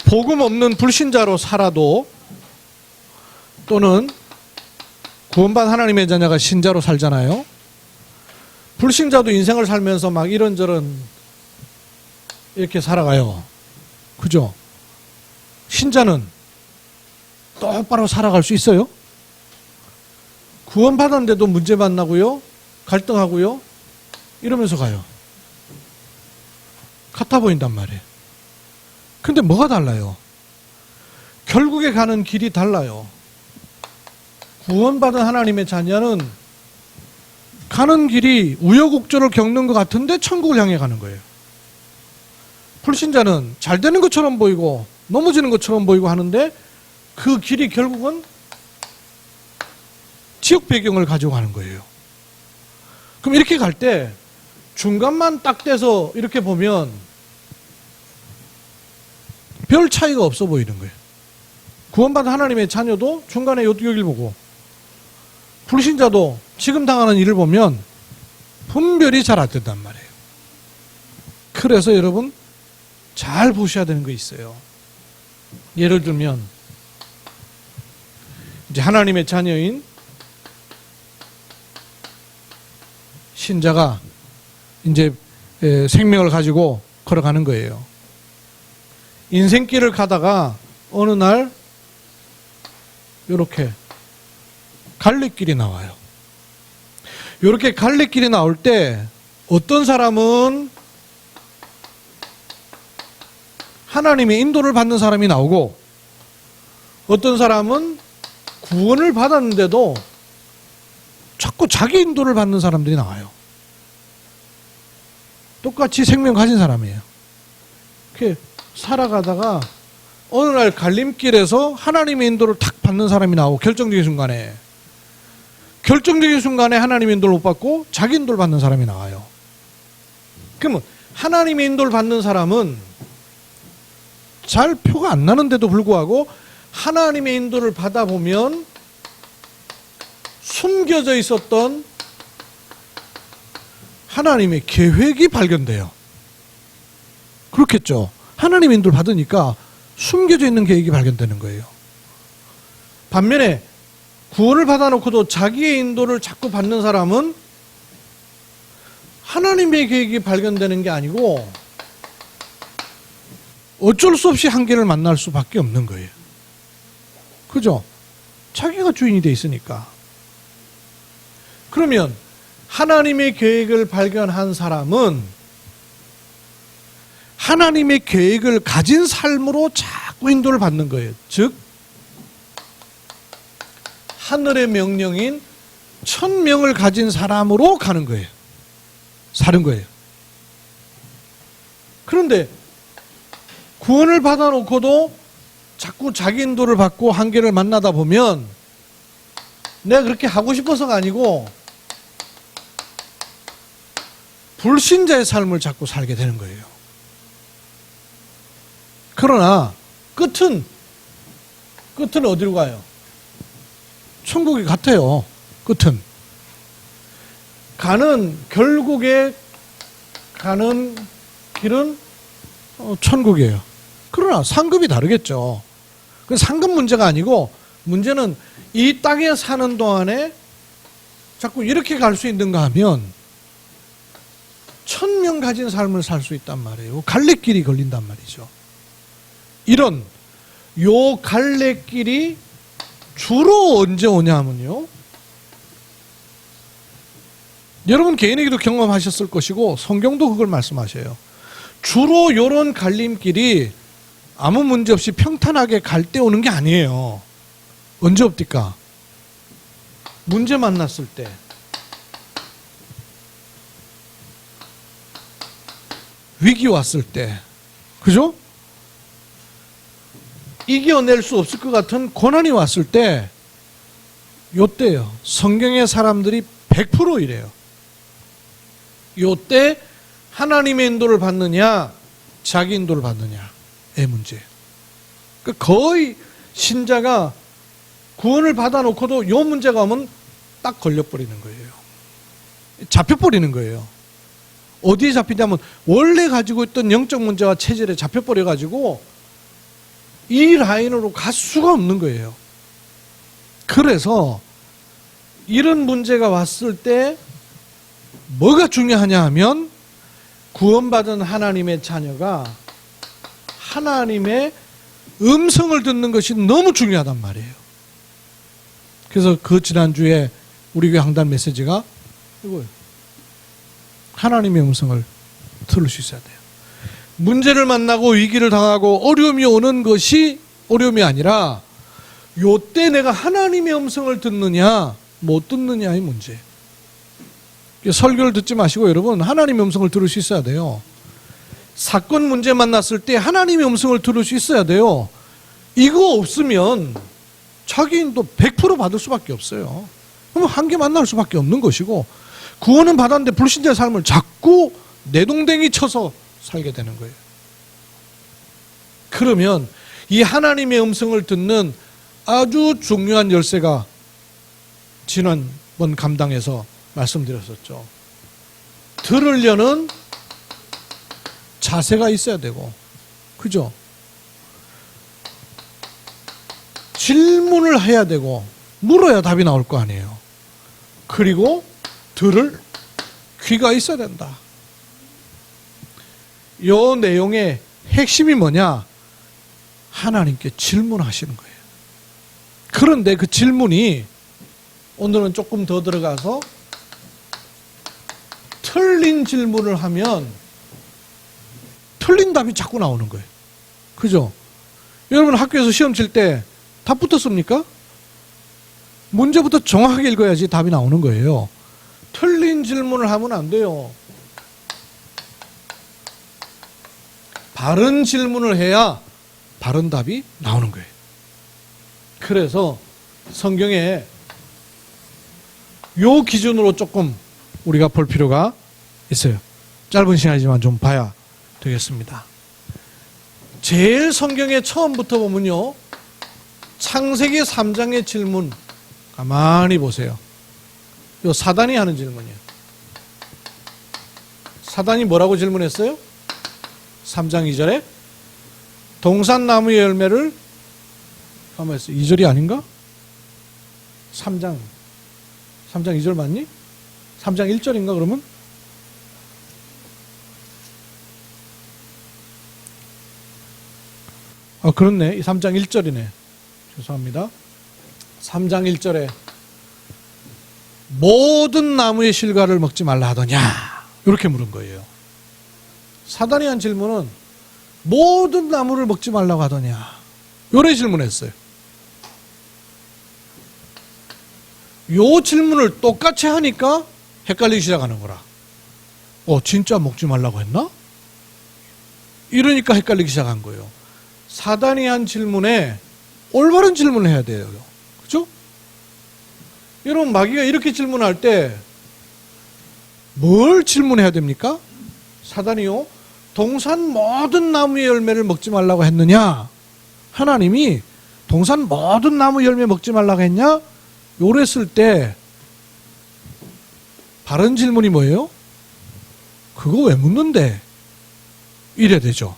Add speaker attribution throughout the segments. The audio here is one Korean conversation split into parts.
Speaker 1: 복음 없는 불신자로 살아도 또는 구원받은 하나님의 자녀가 신자로 살잖아요. 불신자도 인생을 살면서 막 이런저런 이렇게 살아가요. 그죠? 신자는 똑바로 살아갈 수 있어요? 구원받았는데도 문제 만나고요. 갈등하고요. 이러면서 가요. 같아 보인단 말이에요. 근데 뭐가 달라요? 결국에 가는 길이 달라요. 구원받은 하나님의 자녀는 가는 길이 우여곡절을 겪는 것 같은데 천국을 향해 가는 거예요. 불신자는 잘 되는 것처럼 보이고 넘어지는 것처럼 보이고 하는데 그 길이 결국은 지옥 배경을 가지고 가는 거예요. 그럼 이렇게 갈 때 중간만 딱 떼서 이렇게 보면 별 차이가 없어 보이는 거예요. 구원받은 하나님의 자녀도 중간에 여길 보고 불신자도 지금 당하는 일을 보면 분별이 잘 안 된단 말이에요. 그래서 여러분 잘 보셔야 되는 거 있어요. 예를 들면 이제 하나님의 자녀인 신자가 이제 생명을 가지고 걸어가는 거예요. 인생길을 가다가 어느 날 이렇게 갈래길이 나와요. 이렇게 갈래길이 나올 때 어떤 사람은 하나님의 인도를 받는 사람이 나오고 어떤 사람은 구원을 받았는데도 자꾸 자기 인도를 받는 사람들이 나와요. 똑같이 생명 가진 사람이에요. 이렇게 살아가다가 어느 날 갈림길에서 하나님의 인도를 탁 받는 사람이 나오고 결정적인 순간에 하나님의 인도를 못 받고 자기 인도를 받는 사람이 나와요. 그러면 하나님의 인도를 받는 사람은 잘 표가 안 나는데도 불구하고 하나님의 인도를 받아보면 숨겨져 있었던 하나님의 계획이 발견돼요. 그렇겠죠. 하나님의 인도를 받으니까 숨겨져 있는 계획이 발견되는 거예요. 반면에 구원을 받아놓고도 자기의 인도를 자꾸 받는 사람은 하나님의 계획이 발견되는 게 아니고 어쩔 수 없이 한계를 만날 수밖에 없는 거예요. 그죠? 자기가 주인이 돼 있으니까. 그러면 하나님의 계획을 발견한 사람은 하나님의 계획을 가진 삶으로 자꾸 인도를 받는 거예요. 즉 하늘의 명령인 천명을 가진 사람으로 가는 거예요. 사는 거예요. 그런데 구원을 받아놓고도 자꾸 자기 인도를 받고 한계를 만나다 보면 내가 그렇게 하고 싶어서가 아니고 불신자의 삶을 자꾸 살게 되는 거예요. 그러나 끝은 어디로 가요? 천국이 같아요. 끝은. 결국에 가는 길은 천국이에요. 그러나 상급이 다르겠죠. 그 상급 문제가 아니고 문제는 이 땅에 사는 동안에 자꾸 이렇게 갈 수 있는가 하면 천명 가진 삶을 살 수 있단 말이에요. 갈래길이 걸린단 말이죠. 요 갈래길이 주로 언제 오냐 하면요. 여러분 개인에게도 경험하셨을 것이고 성경도 그걸 말씀하셔요. 주로 요런 갈림길이 아무 문제 없이 평탄하게 갈 때 오는 게 아니에요. 언제 옵니까? 문제 만났을 때. 위기 왔을 때. 그죠? 이겨낼 수 없을 것 같은 고난이 왔을 때 요때요. 성경의 사람들이 100% 이래요. 요때 하나님의 인도를 받느냐 자기 인도를 받느냐의 문제. 거의 신자가 구원을 받아놓고도 요 문제가 오면 딱 걸려버리는 거예요. 잡혀버리는 거예요. 어디에 잡히냐면 원래 가지고 있던 영적 문제와 체질에 잡혀버려 가지고 이 라인으로 갈 수가 없는 거예요. 그래서 이런 문제가 왔을 때 뭐가 중요하냐 하면 구원받은 하나님의 자녀가 하나님의 음성을 듣는 것이 너무 중요하단 말이에요. 그래서 그 지난주에 우리 교회 항단 메시지가 이거예요. 하나님의 음성을 들을 수 있어야 돼요. 문제를 만나고 위기를 당하고 어려움이 오는 것이 어려움이 아니라 요때 내가 하나님의 음성을 듣느냐 못 듣느냐의 문제. 설교를 듣지 마시고 여러분 하나님의 음성을 들을 수 있어야 돼요. 사건 문제 만났을 때 하나님의 음성을 들을 수 있어야 돼요. 이거 없으면 자기도 100% 받을 수밖에 없어요. 그러면 한계 만날 수밖에 없는 것이고 구원은 받았는데 불신자의 삶을 자꾸 내동댕이 쳐서 살게 되는 거예요. 그러면 이 하나님의 음성을 듣는 아주 중요한 열쇠가 지난번 감당에서 말씀드렸었죠. 들으려는 자세가 있어야 되고, 그죠? 질문을 해야 되고, 물어야 답이 나올 거 아니에요. 그리고 들을 귀가 있어야 된다. 이 내용의 핵심이 뭐냐? 하나님께 질문하시는 거예요. 그런데 그 질문이 오늘은 조금 더 들어가서 틀린 질문을 하면 틀린 답이 자꾸 나오는 거예요. 그죠? 여러분 학교에서 시험 칠 때 답 붙었습니까? 문제부터 정확하게 읽어야지 답이 나오는 거예요. 틀린 질문을 하면 안 돼요. 바른 질문을 해야 바른 답이 나오는 거예요. 그래서 성경에 요 기준으로 조금 우리가 볼 필요가 있어요. 짧은 시간이지만 좀 봐야 되겠습니다. 제일 성경에 처음부터 보면요. 창세기 3장의 질문 가만히 보세요. 요 사단이 하는 질문이에요. 사단이 뭐라고 질문했어요? 3장 2절에 동산나무의 열매를 가만히 있어요. 2절이 아닌가? 3장 2절 맞니? 3장 1절인가 그러면? 그렇네. 3장 1절이네. 죄송합니다. 3장 1절에 모든 나무의 실과를 먹지 말라 하더냐 이렇게 물은 거예요. 사단이 한 질문은 모든 나무를 먹지 말라고 하더냐 이렇게 질문했어요. 요 질문을 똑같이 하니까 헷갈리기 시작하는 거라. 진짜 먹지 말라고 했나? 이러니까 헷갈리기 시작한 거예요. 사단이 한 질문에 올바른 질문을 해야 돼요. 그죠? 여러분 마귀가 이렇게 질문할 때 뭘 질문해야 됩니까? 사단이요. 동산 모든 나무의 열매를 먹지 말라고 했느냐? 하나님이 동산 모든 나무 열매 먹지 말라고 했냐? 요랬을 때 바른 질문이 뭐예요? 그거 왜 묻는데? 이래 되죠.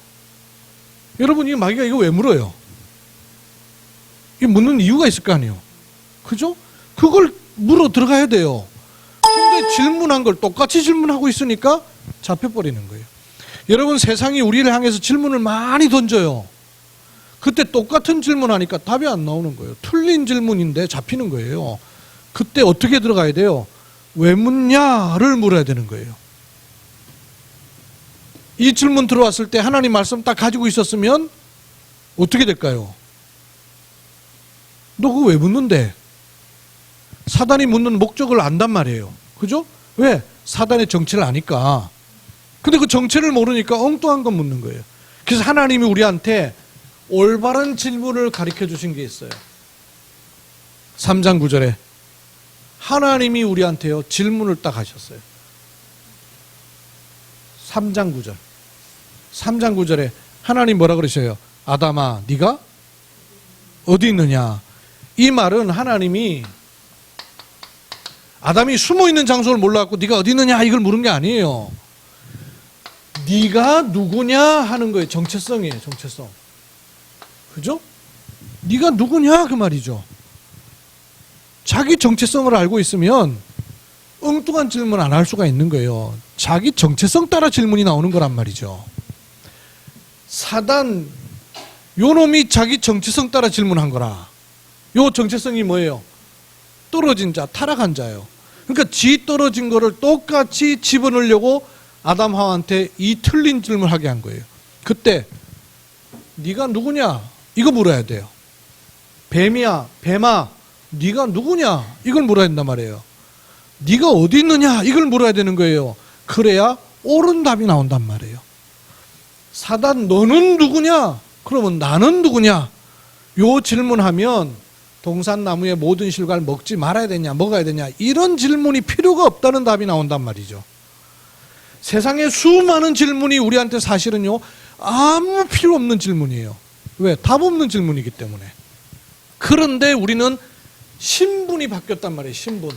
Speaker 1: 여러분 이 마귀가 이거 왜 물어요? 이 묻는 이유가 있을 거 아니에요. 그죠? 그걸 물어 들어가야 돼요. 근데 질문한 걸 똑같이 질문하고 있으니까 잡혀버리는 거예요. 여러분 세상이 우리를 향해서 질문을 많이 던져요. 그때 똑같은 질문하니까 답이 안 나오는 거예요. 틀린 질문인데 잡히는 거예요. 그때 어떻게 들어가야 돼요? 왜 묻냐를 물어야 되는 거예요. 이 질문 들어왔을 때 하나님 말씀 딱 가지고 있었으면 어떻게 될까요? 너 그거 왜 묻는데? 사단이 묻는 목적을 안단 말이에요. 그죠? 왜? 사단의 정체를 아니까. 근데 그 정체를 모르니까 엉뚱한 건 묻는 거예요. 그래서 하나님이 우리한테 올바른 질문을 가르쳐 주신 게 있어요. 3장 9절에 하나님이 우리한테요 질문을 딱 하셨어요. 3장 9절. 3장 9절에 하나님 뭐라 그러셔요? 아담아 네가 어디 있느냐? 이 말은 하나님이 아담이 숨어있는 장소를 몰라갖고 네가 어디 있느냐 이걸 물은 게 아니에요. 네가 누구냐 하는 거예요. 정체성이에요. 정체성. 그죠? 네가 누구냐 그 말이죠. 자기 정체성을 알고 있으면 엉뚱한 질문 안 할 수가 있는 거예요. 자기 정체성 따라 질문이 나오는 거란 말이죠. 사단 요놈이 자기 정체성 따라 질문한 거라. 요 정체성이 뭐예요? 떨어진 자, 타락한 자예요. 그러니까 지 떨어진 거를 똑같이 집어넣으려고 아담 하와한테 이 틀린 질문을 하게 한 거예요. 그때 네가 누구냐? 이거 물어야 돼요. 뱀이야, 뱀아, 네가 누구냐? 이걸 물어야 된단 말이에요. 네가 어디 있느냐? 이걸 물어야 되는 거예요. 그래야 옳은 답이 나온단 말이에요. 사단 너는 누구냐? 그러면 나는 누구냐? 요 질문하면 동산나무의 모든 실과를 먹지 말아야 되냐, 먹어야 되냐, 이런 질문이 필요가 없다는 답이 나온단 말이죠. 세상에 수많은 질문이 우리한테 사실은요, 아무 필요 없는 질문이에요. 왜? 답 없는 질문이기 때문에. 그런데 우리는 신분이 바뀌었단 말이에요. 신분.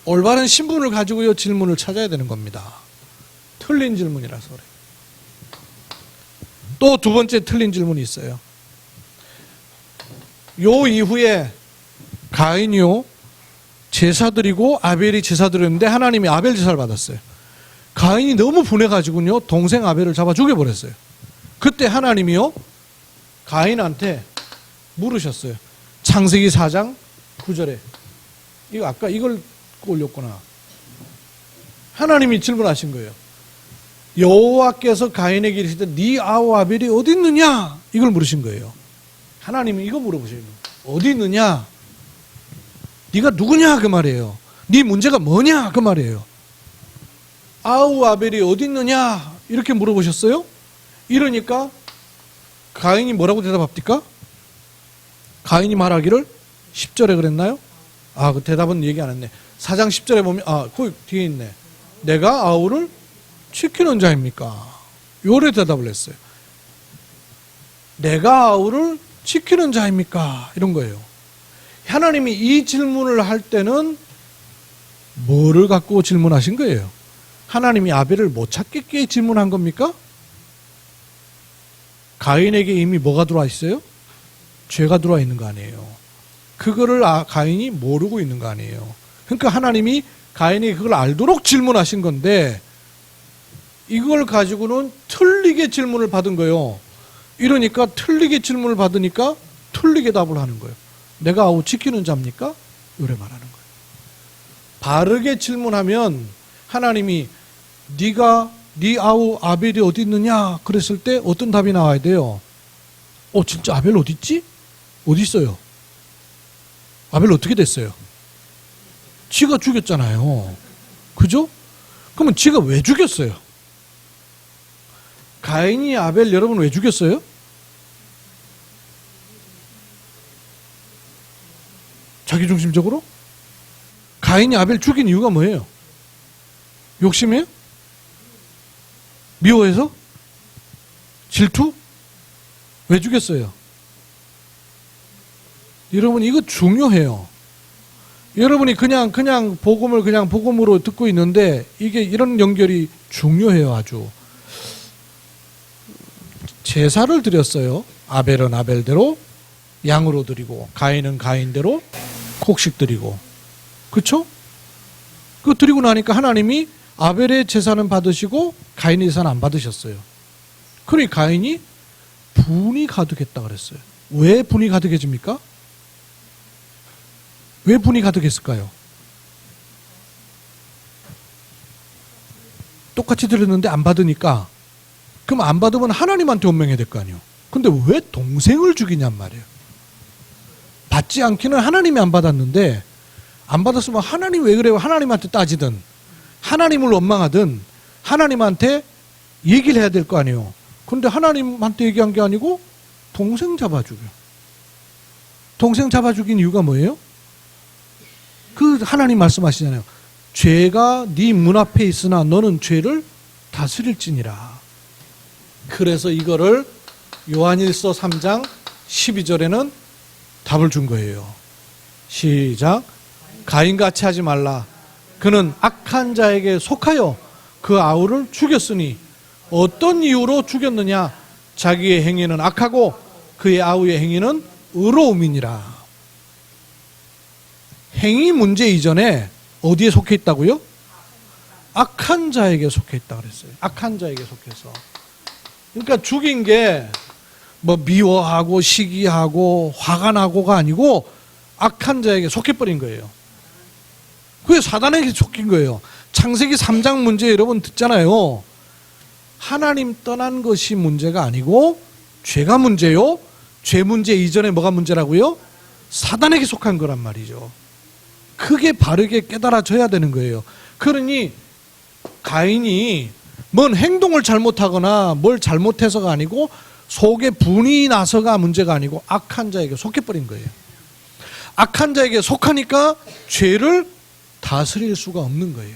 Speaker 1: 올바른 신분을 가지고요, 질문을 찾아야 되는 겁니다. 틀린 질문이라서 그래요. 또 두 번째 틀린 질문이 있어요. 요 이후에 가인이요, 제사 드리고 아벨이 제사 드렸는데 하나님이 아벨 제사를 받았어요. 가인이 너무 분해가지고요, 동생 아벨을 잡아 죽여버렸어요. 그때 하나님이요, 가인한테 물으셨어요. 창세기 4장 9절에. 이거 아까 이걸 올렸구나. 하나님이 질문하신 거예요. 여호와께서 가인에게 이르시되 네 아우 아벨이 어디 있느냐? 이걸 물으신 거예요. 하나님이 이거 물어보시는 거예요. 어디 있느냐? 네가 누구냐? 그 말이에요. 네 문제가 뭐냐? 그 말이에요. 아우 아벨이 어디 있느냐? 이렇게 물어보셨어요. 이러니까 가인이 뭐라고 대답합니까? 가인이 말하기를 10절에 그랬나요? 아, 그 대답은 얘기 안 했네. 4장 10절에 보면, 아, 그 뒤에 있네. 내가 아우를 지키는 자입니까? 요래 대답을 했어요. 내가 아우를 지키는 자입니까? 이런 거예요. 하나님이 이 질문을 할 때는 뭐를 갖고 질문하신 거예요? 하나님이 아벨을 못 찾겠게 질문한 겁니까? 가인에게 이미 뭐가 들어와 있어요? 죄가 들어와 있는 거 아니에요. 그거를 가인이 모르고 있는 거 아니에요. 그러니까 하나님이 가인이 그걸 알도록 질문하신 건데 이걸 가지고는 틀리게 질문을 받은 거예요. 이러니까 틀리게 질문을 받으니까 틀리게 답을 하는 거예요. 내가 아우 지키는 자입니까? 이래 말하는 거예요. 바르게 질문하면 하나님이 네가 네 아우 아벨이 어디 있느냐 그랬을 때 어떤 답이 나와야 돼요? 진짜 아벨 어디 있지? 어디 있어요? 아벨 어떻게 됐어요? 지가 죽였잖아요. 그죠? 그러면 지가 왜 죽였어요? 가인이 아벨 여러분 왜 죽였어요? 자기중심적으로? 가인이 아벨 죽인 이유가 뭐예요? 욕심이에요? 미워해서? 질투? 왜 죽였어요? 여러분 이거 중요해요. 여러분이 그냥 복음을 그냥 복음으로 듣고 있는데 이게 이런 연결이 중요해요. 아주. 제사를 드렸어요. 아벨은 아벨대로 양으로 드리고 가인은 가인대로 곡식 드리고, 그렇죠? 그거 드리고 나니까 하나님이 아벨의 제사는 받으시고 가인의 제사는 안 받으셨어요. 그러니 가인이 분이 가득했다 그랬어요. 왜 분이 가득해집니까? 왜 분이 가득했을까요? 똑같이 드렸는데 안 받으니까. 그럼 안 받으면 하나님한테 원망해야 될 거 아니에요. 근데 왜 동생을 죽이냔 말이에요. 받지 않기는 하나님이 안 받았는데 안 받았으면 하나님 왜 그래요? 하나님한테 따지든 하나님을 원망하든 하나님한테 얘기를 해야 될 거 아니에요. 근데 하나님한테 얘기한 게 아니고 동생 잡아 죽여. 동생 잡아 죽인 이유가 뭐예요? 그 하나님 말씀하시잖아요. 죄가 네 문 앞에 있으나 너는 죄를 다스릴지니라. 그래서 이거를 요한일서 3장 12절에는 답을 준 거예요. 시작. 가인같이 하지 말라. 그는 악한 자에게 속하여 그 아우를 죽였으니 어떤 이유로 죽였느냐? 자기의 행위는 악하고 그의 아우의 행위는 의로움이니라. 행위 문제 이전에 어디에 속해 있다고요? 악한 자에게 속해 있다 그랬어요. 악한 자에게 속해서. 그러니까 죽인 게 뭐 미워하고 시기하고 화가 나고가 아니고 악한 자에게 속해버린 거예요. 그게 사단에게 속힌 거예요. 창세기 3장 문제 여러분 듣잖아요. 하나님 떠난 것이 문제가 아니고 죄가 문제요. 죄 문제 이전에 뭐가 문제라고요? 사단에게 속한 거란 말이죠. 그게 바르게 깨달아져야 되는 거예요. 그러니 가인이 뭔 행동을 잘못하거나 뭘 잘못해서가 아니고 속에 분이 나서가 문제가 아니고 악한 자에게 속해버린 거예요. 악한 자에게 속하니까 죄를 다스릴 수가 없는 거예요.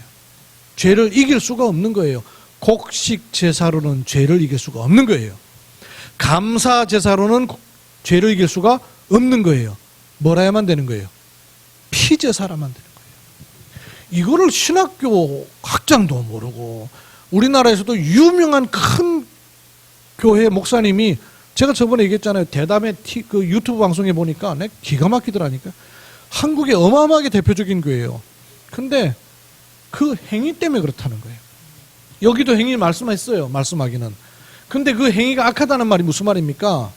Speaker 1: 죄를 이길 수가 없는 거예요. 곡식 제사로는 죄를 이길 수가 없는 거예요. 감사 제사로는 죄를 이길 수가 없는 거예요. 뭐라 야만 되는 거예요? 피 제사라만 되는 거예요. 이거를 신학교 학장도 모르고 우리나라에서도 유명한 큰 교회 목사님이 제가 저번에 얘기했잖아요. 대담의 그 유튜브 방송에 보니까 기가 막히더라니까. 한국의 어마어마하게 대표적인 교회예요. 근데 그 행위 때문에 그렇다는 거예요. 여기도 행위 말씀했어요. 말씀하기는. 근데 그 행위가 악하다는 말이 무슨 말입니까?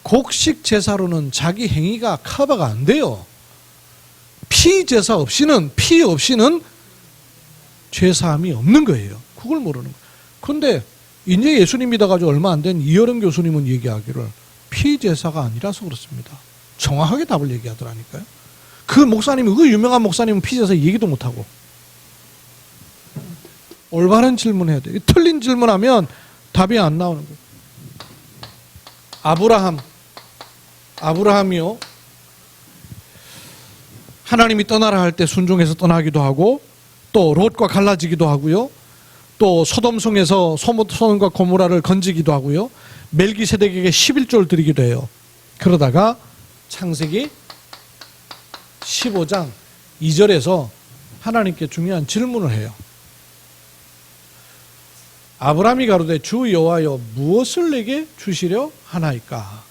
Speaker 1: 곡식 제사로는 자기 행위가 커버가 안 돼요. 피 제사 없이는 죄사함이 없는 거예요. 그걸 모르는 거예요. 근데 이제 예수님 믿어가지고 얼마 안 된 이어령 교수님은 얘기하기를 피 제사가 아니라서 그렇습니다. 정확하게 답을 얘기하더라니까요. 그 목사님이, 그 유명한 목사님은 피 제사 얘기도 못하고. 올바른 질문해야 돼요. 틀린 질문하면 답이 안 나오는 거예요. 아브라함이요. 하나님이 떠나라 할 때 순종해서 떠나기도 하고 또 롯과 갈라지기도 하고요. 또 소돔성에서 소돔과 고모라를 건지기도 하고요. 멜기세덱에게 11조를 드리기도 해요. 그러다가 창세기 15장 2절에서 하나님께 중요한 질문을 해요. 아브라함이 가로되 주 여호와여 무엇을 내게 주시려 하나이까?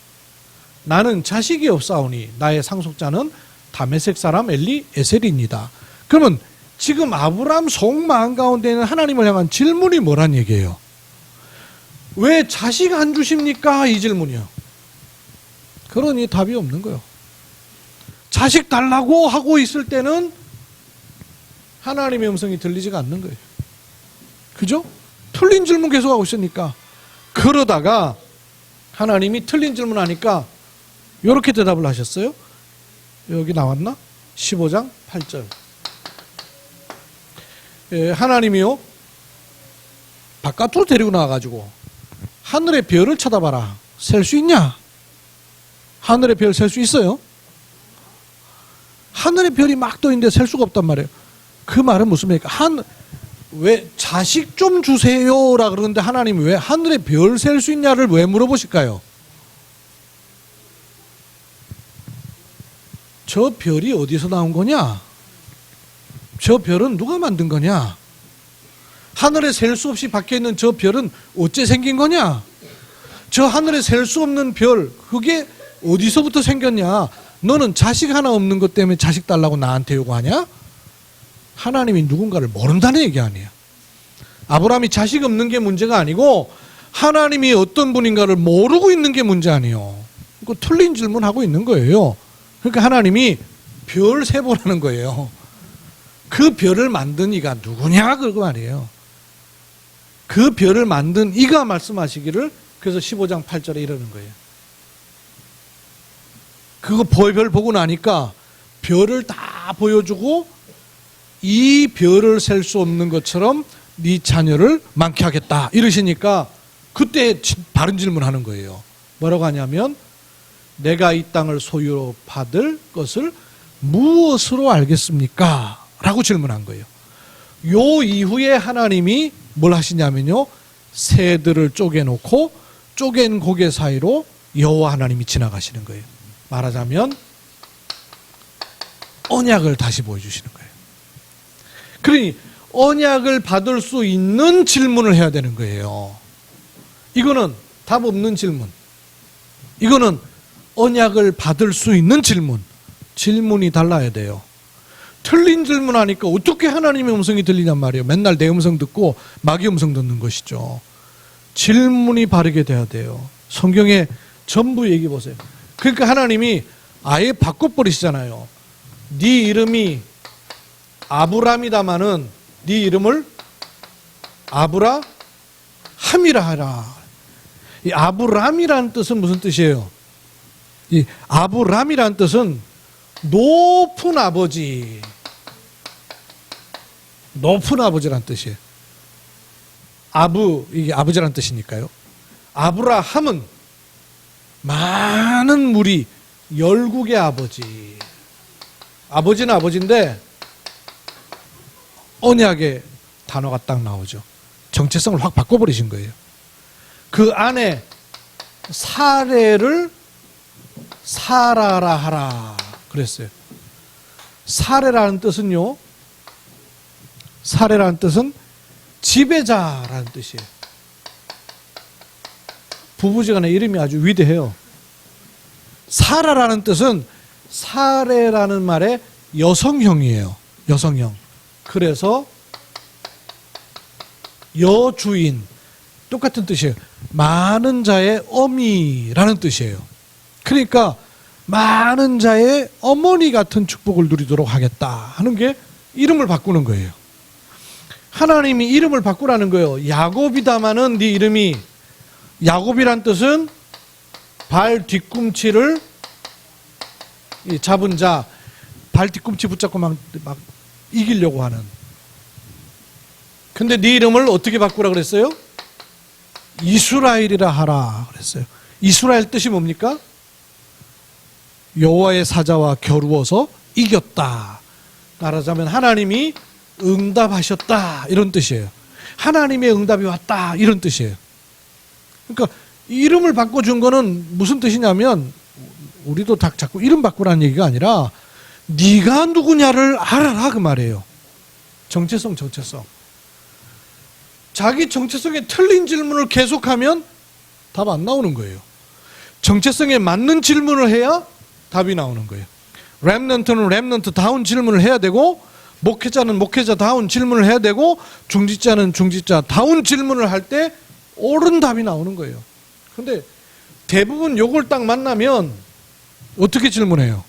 Speaker 1: 나는 자식이 없사오니 나의 상속자는 다메섹 사람 엘리에셀이니이다. 그러면 지금 아브라함 속마음 가운데 있는 하나님을 향한 질문이 뭐란 얘기예요? 왜 자식 안 주십니까? 이 질문이요. 그러니 답이 없는 거예요. 자식 달라고 하고 있을 때는 하나님의 음성이 들리지가 않는 거예요. 그죠? 틀린 질문 계속하고 있으니까. 그러다가 하나님이 틀린 질문 하니까 이렇게 대답을 하셨어요. 여기 나왔나? 15장 8절. 하나님이요 바깥으로 데리고 나와가지고 하늘의 별을 쳐다봐라. 셀 수 있냐? 하늘의 별 셀 수 있어요? 하늘의 별이 막 떠 있는데 셀 수가 없단 말이에요. 그 말은 무슨 말입니까? 왜 자식 좀 주세요라 그러는데 하나님이 왜 하늘의 별 셀 수 있냐를 왜 물어보실까요? 저 별이 어디서 나온 거냐? 저 별은 누가 만든 거냐? 하늘에 셀 수 없이 박혀있는 저 별은 어째 생긴 거냐? 저 하늘에 셀 수 없는 별, 그게 어디서부터 생겼냐? 너는 자식 하나 없는 것 때문에 자식 달라고 나한테 요구하냐? 하나님이 누군가를 모른다는 얘기 아니에요. 아브라함이 자식 없는 게 문제가 아니고 하나님이 어떤 분인가를 모르고 있는 게 문제 아니에요. 그 틀린 질문하고 있는 거예요. 그러니까 하나님이 별 세보라는 거예요. 그 별을 만든 이가 누구냐 그거 말이에요. 그 별을 만든 이가 말씀하시기를 그래서 15장 8절에 이러는 거예요. 그거 별 보고 나니까 별을 다 보여주고 이 별을 셀 수 없는 것처럼 네 자녀를 많게 하겠다 이러시니까 그때 바른 질문하는 거예요. 뭐라고 하냐면 내가 이 땅을 소유로 받을 것을 무엇으로 알겠습니까? 라고 질문한 거예요. 요 이후에 하나님이 뭘 하시냐면요. 새들을 쪼개놓고 쪼갠 고개 사이로 여호와 하나님이 지나가시는 거예요. 말하자면 언약을 다시 보여주시는 거예요. 그러니 언약을 받을 수 있는 질문을 해야 되는 거예요. 이거는 답 없는 질문. 이거는 언약을 받을 수 있는 질문. 질문이 달라야 돼요. 틀린 질문 하니까 어떻게 하나님의 음성이 들리냔 말이에요. 맨날 내 음성 듣고 마귀 음성 듣는 것이죠. 질문이 바르게 돼야 돼요. 성경에 전부 얘기 보세요. 그러니까 하나님이 아예 바꿔버리시잖아요. 네 이름이 아브람이다마는 네 이름을 아브라함이라 하라. 이 아브람이라는 뜻은 무슨 뜻이에요? 이 아브람이라는 뜻은 높은 아버지, 높은 아버지란 뜻이에요. 이게 아버지란 뜻이니까요. 아브라함은 많은 무리, 열국의 아버지. 아버지는 아버지인데 언약의 단어가 딱 나오죠. 정체성을 확 바꿔버리신 거예요. 그 안에 사례를 사라라 하라 그랬어요. 사례라는 뜻은요, 사례라는 뜻은 지배자라는 뜻이에요. 부부지간의 이름이 아주 위대해요. 사라라는 뜻은 사례라는 말의 여성형이에요. 여성형. 그래서 여주인, 똑같은 뜻이에요. 많은 자의 어미라는 뜻이에요. 그러니까 많은 자의 어머니 같은 축복을 누리도록 하겠다 하는 게 이름을 바꾸는 거예요. 하나님이 이름을 바꾸라는 거예요. 야곱이다마는 네 이름이, 야곱이란 뜻은 발 뒤꿈치를 잡은 자, 발 뒤꿈치 붙잡고 막 이기려고 하는. 근데 네 이름을 어떻게 바꾸라 그랬어요? 이스라엘이라 하라 그랬어요. 이스라엘 뜻이 뭡니까? 여호와의 사자와 겨루어서 이겼다. 말하자면 하나님이 응답하셨다 이런 뜻이에요. 하나님의 응답이 왔다 이런 뜻이에요. 그러니까 이름을 바꿔준 거는 무슨 뜻이냐면, 우리도 자꾸 이름 바꾸라는 얘기가 아니라 네가 누구냐를 알아라 그 말이에요. 정체성. 자기 정체성에 틀린 질문을 계속하면 답 안 나오는 거예요. 정체성에 맞는 질문을 해야 답이 나오는 거예요. 렘넌트는 렘넌트다운 질문을 해야 되고, 목회자는 목회자다운 질문을 해야 되고, 중직자는 중직자다운 질문을 할 때 옳은 답이 나오는 거예요. 근데 대부분 요걸 딱 만나면 어떻게 질문해요?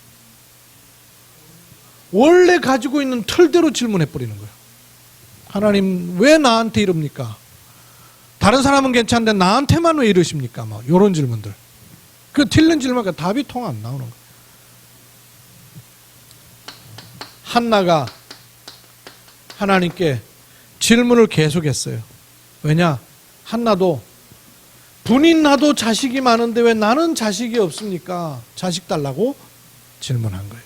Speaker 1: 원래 가지고 있는 틀대로 질문해 버리는 거예요. 하나님 왜 나한테 이럽니까? 다른 사람은 괜찮은데 나한테만 왜 이러십니까? 막 이런 질문들. 그 틀린 질문과 답이 통 안 나오는 거예요. 한나가 하나님께 질문을 계속했어요. 왜냐? 한나도 분인 나도 자식이 많은데 왜 나는 자식이 없습니까? 자식 달라고 질문한 거예요.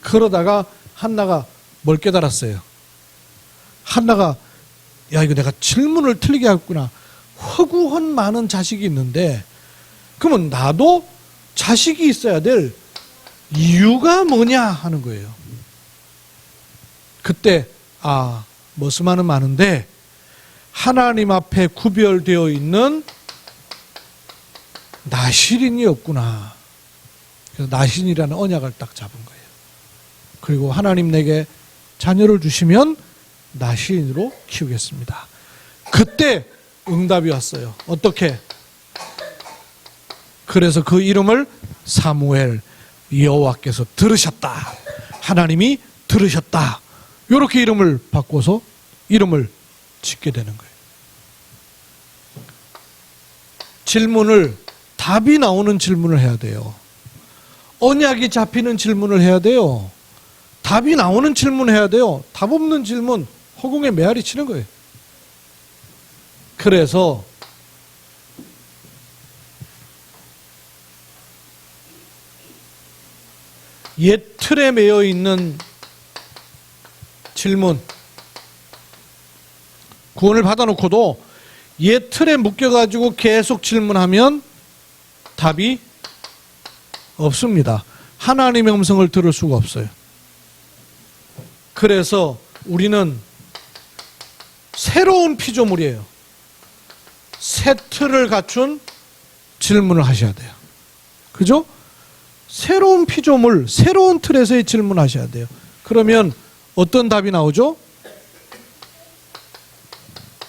Speaker 1: 그러다가 한나가 뭘 깨달았어요? 한나가, 야, 이거 내가 질문을 틀리게 했구나. 허구한 많은 자식이 있는데 그러면 나도 자식이 있어야 될 이유가 뭐냐 하는 거예요. 그때 머스마는 많은데 하나님 앞에 구별되어 있는 나실인이 없구나. 그래서 나실이라는 언약을 딱 잡은 거예요. 그리고 하나님 내게 자녀를 주시면 나실인으로 키우겠습니다. 그때 응답이 왔어요. 어떻게? 그래서 그 이름을 사무엘, 여호와께서 들으셨다. 하나님이 들으셨다. 이렇게 이름을 바꿔서 이름을 짓게 되는 거예요. 질문을, 답이 나오는 질문을 해야 돼요. 언약이 잡히는 질문을 해야 돼요. 답이 나오는 질문을 해야 돼요. 답 없는 질문, 허공에 메아리 치는 거예요. 그래서 옛 틀에 매여 있는 질문, 구원을 받아놓고도 옛 틀에 묶여가지고 계속 질문하면 답이 없습니다. 하나님의 음성을 들을 수가 없어요. 그래서 우리는 새로운 피조물이에요. 새 틀을 갖춘 질문을 하셔야 돼요. 그죠? 새로운 피조물, 새로운 틀에서의 질문하셔야 돼요. 그러면 어떤 답이 나오죠?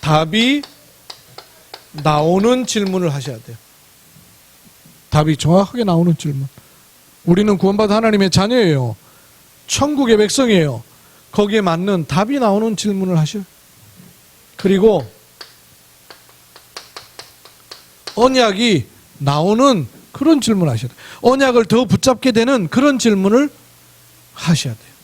Speaker 1: 답이 나오는 질문을 하셔야 돼요. 답이 정확하게 나오는 질문. 우리는 구원받은 하나님의 자녀예요. 천국의 백성이에요. 거기에 맞는 답이 나오는 질문을 하셔요. 그리고 언약이 나오는 그런 질문을 하셔야 돼요. 언약을 더 붙잡게 되는 그런 질문을 하셔야 돼요.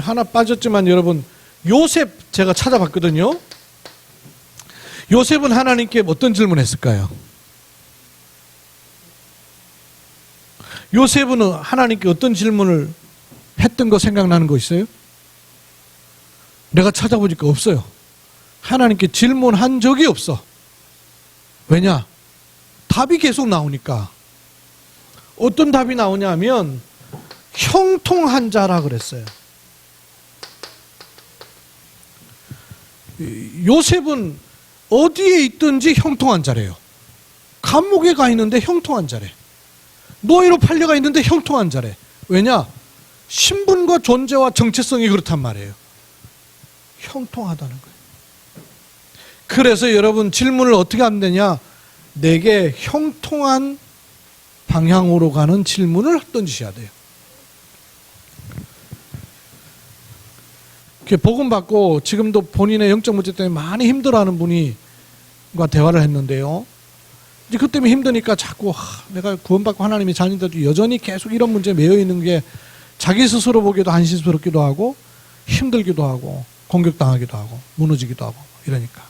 Speaker 1: 하나 빠졌지만 여러분, 요셉 제가 찾아봤거든요. 요셉은 하나님께 어떤 질문을 했을까요? 요셉은 하나님께 어떤 질문을 했던 거 생각나는 거 있어요? 내가 찾아보니까 없어요. 하나님께 질문한 적이 없어. 왜냐? 답이 계속 나오니까. 어떤 답이 나오냐면 형통한 자라 그랬어요. 요셉은 어디에 있든지 형통한 자래요. 감옥에 가 있는데 형통한 자래. 노예로 팔려가 있는데 형통한 자래. 왜냐? 신분과 존재와 정체성이 그렇단 말이에요. 형통하다는 거예요. 그래서 여러분 질문을 어떻게 하면 되냐? 내게 형통한 방향으로 가는 질문을 던지셔야 돼요. 복음 받고 지금도 본인의 영적 문제 때문에 많이 힘들어하는 분과 대화를 했는데요. 이제 그 때문에 힘드니까 자꾸 내가 구원받고 하나님의 자녀인데도 여전히 계속 이런 문제에 매여 있는 게 자기 스스로 보기에도 안심스럽기도 하고 힘들기도 하고 공격당하기도 하고 무너지기도 하고 이러니까.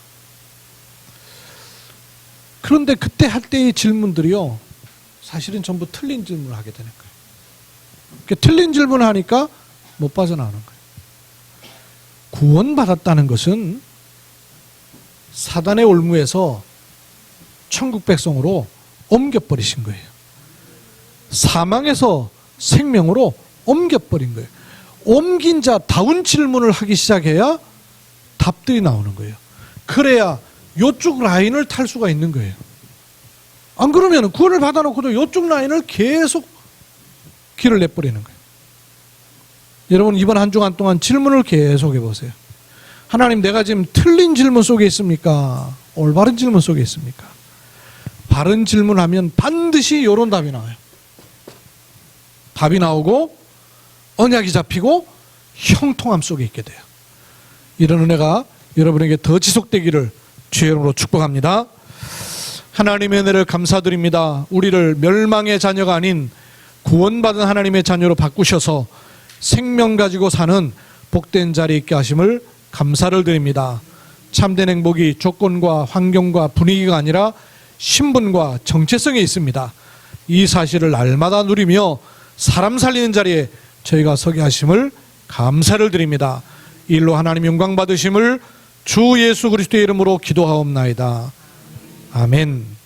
Speaker 1: 그런데 그때 할 때의 질문들이요, 사실은 전부 틀린 질문을 하게 되는 거예요. 틀린 질문을 하니까 못 빠져나오는 거예요. 구원받았다는 것은 사단의 올무에서 천국 백성으로 옮겨버리신 거예요. 사망에서 생명으로 옮겨버린 거예요. 옮긴 자다운 질문을 하기 시작해야 답들이 나오는 거예요. 그래야 요쪽 라인을 탈 수가 있는 거예요. 안 그러면 구원을 받아놓고도 요쪽 라인을 계속 길을 내버리는 거예요. 여러분 이번 한 주간 동안 질문을 계속 해보세요. 하나님, 내가 지금 틀린 질문 속에 있습니까? 올바른 질문 속에 있습니까? 바른 질문하면 반드시 이런 답이 나와요. 답이 나오고 언약이 잡히고 형통함 속에 있게 돼요. 이런 은혜가 여러분에게 더 지속되기를 주의 이름으로 축복합니다. 하나님의 은혜를 감사드립니다. 우리를 멸망의 자녀가 아닌 구원받은 하나님의 자녀로 바꾸셔서 생명 가지고 사는 복된 자리에 있게 하심을 감사를 드립니다. 참된 행복이 조건과 환경과 분위기가 아니라 신분과 정체성에 있습니다. 이 사실을 날마다 누리며 사람 살리는 자리에 저희가 서게 하심을 감사를 드립니다. 이 일로 하나님 영광 받으심을 주 예수 그리스도의 이름으로 기도하옵나이다. 아멘.